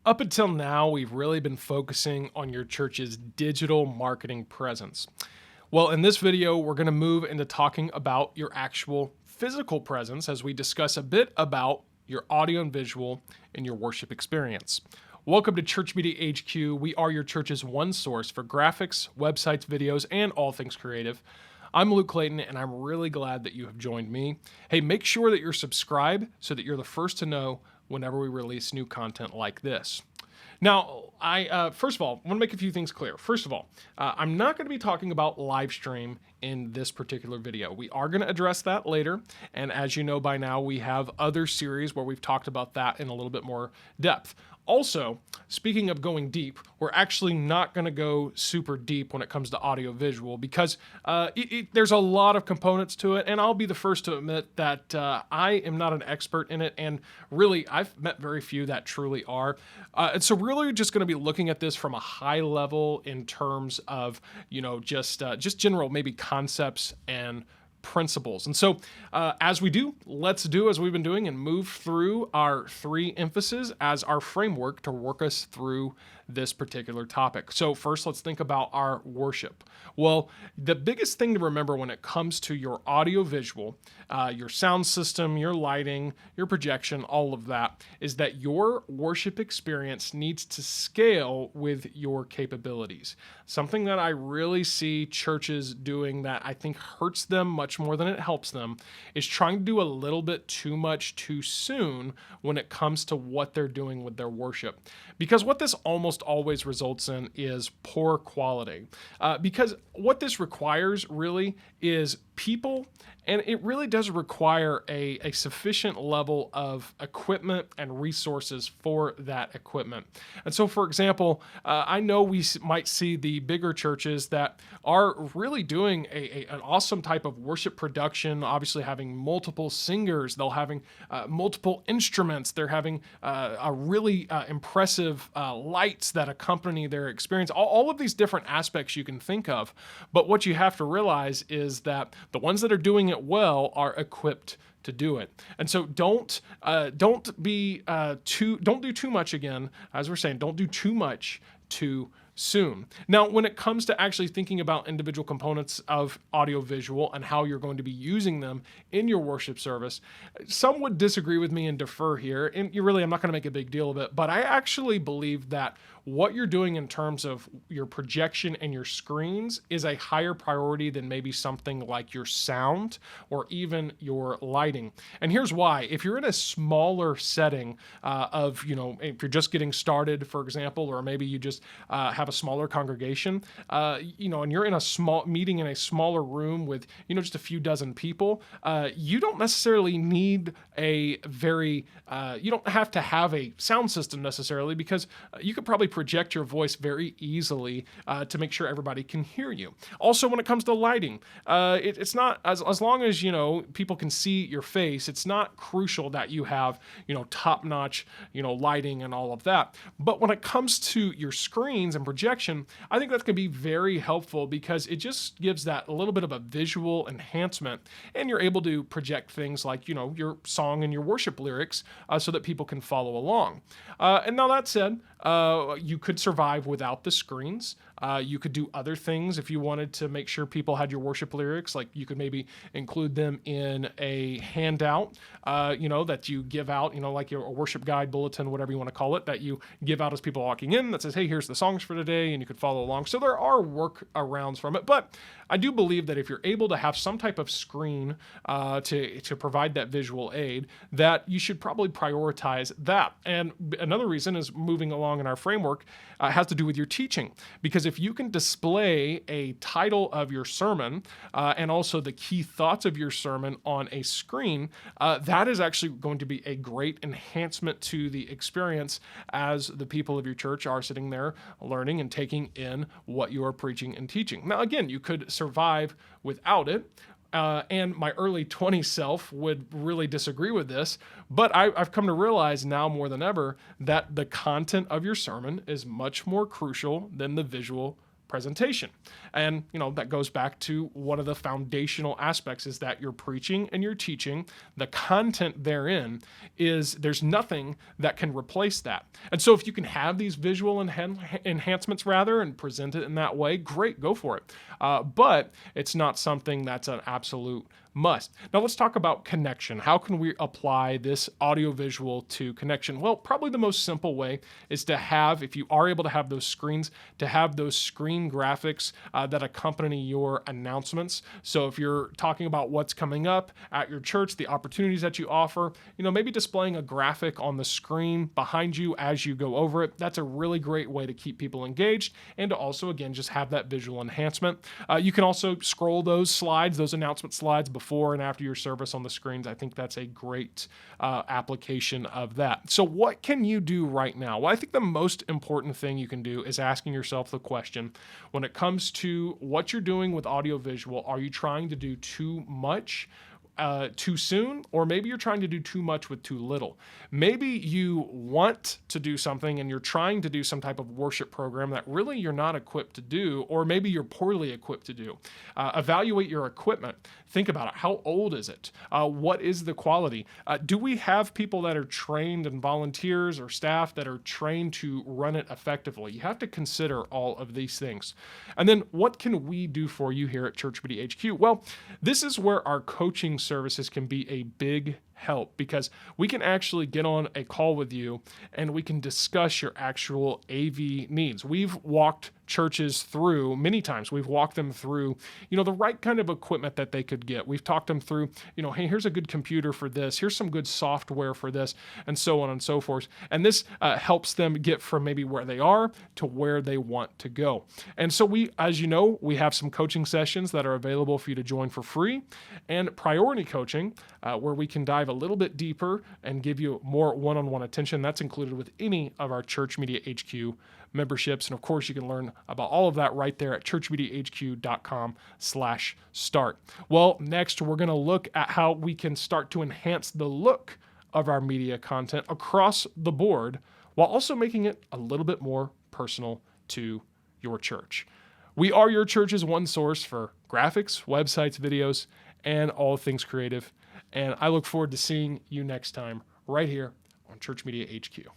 Up until now, we've really been focusing on your church's digital marketing presence. Well, in this video, we're going to move into talking about your actual physical presence as we discuss a bit about your audio and visual in your worship experience. Welcome to Church Media HQ. We are your church's one source for graphics, websites, videos, and all things creative. I'm Luke Clayton, and I'm really glad that you have joined me. Hey, make sure that you're subscribed so that you're the first to know whenever we release new content like this. Now, first of all, I want to make a few things clear. First of all, I'm not going to be talking about live stream in this particular video. We are going to address that later, and as you know by now, we have other series where we've talked about that in a little bit more depth. Also, speaking of going deep, we're actually not going to go super deep when it comes to audio visual because there's a lot of components to it, and I'll be the first to admit that I am not an expert in it, and really I've met very few that truly are. And so really just going to be looking at this from a high level in terms of, just general maybe concepts and principles. And so as we do, let's do as we've been doing and move through our three emphases as our framework to work us through this particular topic. So first, let's think about our worship. Well, the biggest thing to remember when it comes to your audio visual, your sound system, your lighting, your projection, all of that, is that your worship experience needs to scale with your capabilities. Something that I really see churches doing that I think hurts them much more than it helps them is trying to do a little bit too much too soon when it comes to what they're doing with their worship. Because what this almost always results in is poor quality. Because what this requires really is people, and it really does require a sufficient level of equipment and resources for that equipment. And so, for example, I know we might see the bigger churches that are really doing an awesome type of worship production, obviously having multiple singers, they'll having multiple instruments, they're having a really impressive lights that accompany their experience, all of these different aspects you can think of. But what you have to realize is that the ones that are doing it well are equipped to do it. And so don't do too much again, as we're saying, don't do too much too soon. Now, when it comes to actually thinking about individual components of audio visual and how you're going to be using them in your worship service, some would disagree with me and defer here. And I'm not going to make a big deal of it, but I actually believe that what you're doing in terms of your projection and your screens is a higher priority than maybe something like your sound or even your lighting. And here's why. If you're in a smaller setting if you're just getting started, for example, or maybe you just have a smaller congregation, and you're in a small meeting in a smaller room with, just a few dozen people, you don't necessarily need you don't have to have a sound system necessarily, because you could probably project your voice very easily to make sure everybody can hear you. Also, when it comes to lighting, it's not, as long as, people can see your face, it's not crucial that you have, top-notch, lighting and all of that. But when it comes to your screens and projection, I think that's going to be very helpful because it just gives that a little bit of a visual enhancement, and you're able to project things like, your song and your worship lyrics so that people can follow along. And now that said, you could survive without the screens. You could do other things if you wanted to make sure people had your worship lyrics, like you could maybe include them in a handout, that you give out, like your worship guide, bulletin, whatever you want to call it, that you give out as people walking in that says, hey, here's the songs for today, and you could follow along. So there are workarounds from it, but I do believe that if you're able to have some type of screen to provide that visual aid, that you should probably prioritize that. And another reason is moving along in our framework has to do with your teaching, because if you can display a title of your sermon and also the key thoughts of your sermon on a screen, that is actually going to be a great enhancement to the experience as the people of your church are sitting there learning and taking in what you are preaching and teaching. Now, again, you could survive without it. And my early 20s self would really disagree with this, but I've come to realize now more than ever that the content of your sermon is much more crucial than the visual presentation. And, that goes back to one of the foundational aspects is that you're preaching and you're teaching. The content therein is there's nothing that can replace that. And so if you can have these visual enhancements and present it in that way, great, go for it. But it's not something that's an absolute must. Now let's talk about connection. How can we apply this audiovisual to connection? Well, probably the most simple way is to have, if you are able to have those screens, to have those screen graphics that accompany your announcements. So if you're talking about what's coming up at your church, the opportunities that you offer, maybe displaying a graphic on the screen behind you as you go over it. That's a really great way to keep people engaged and to also, again, just have that visual enhancement. You can also scroll those slides, those announcement slides before and after your service on the screens. I think that's a great application of that. So what can you do right now? Well, I think the most important thing you can do is asking yourself the question, when it comes to what you're doing with audiovisual, are you trying to do too much too soon, or maybe you're trying to do too much with too little? Maybe you want to do something and you're trying to do some type of worship program that really you're not equipped to do, or maybe you're poorly equipped to do. Evaluate your equipment. Think about it. How old is it? What is the quality? Do we have people that are trained and volunteers or staff that are trained to run it effectively? You have to consider all of these things. And then what can we do for you here at Church Media HQ? Well, this is where our coaching services can be a big help, because we can actually get on a call with you and we can discuss your actual AV needs. We've walked churches through many times. We've walked them through, the right kind of equipment that they could get. We've talked them through, hey, here's a good computer for this. Here's some good software for this, and so on and so forth. And this helps them get from maybe where they are to where they want to go. And so we have some coaching sessions that are available for you to join for free, and priority coaching, where we can dive a little bit deeper and give you more one-on-one attention. That's included with any of our Church Media HQ memberships. And of course, you can learn about all of that right there at churchmediahq.com/start. Well, next, we're going to look at how we can start to enhance the look of our media content across the board while also making it a little bit more personal to your church. We are your church's one source for graphics, websites, videos, and all things creative. And I look forward to seeing you next time right here on Church Media HQ.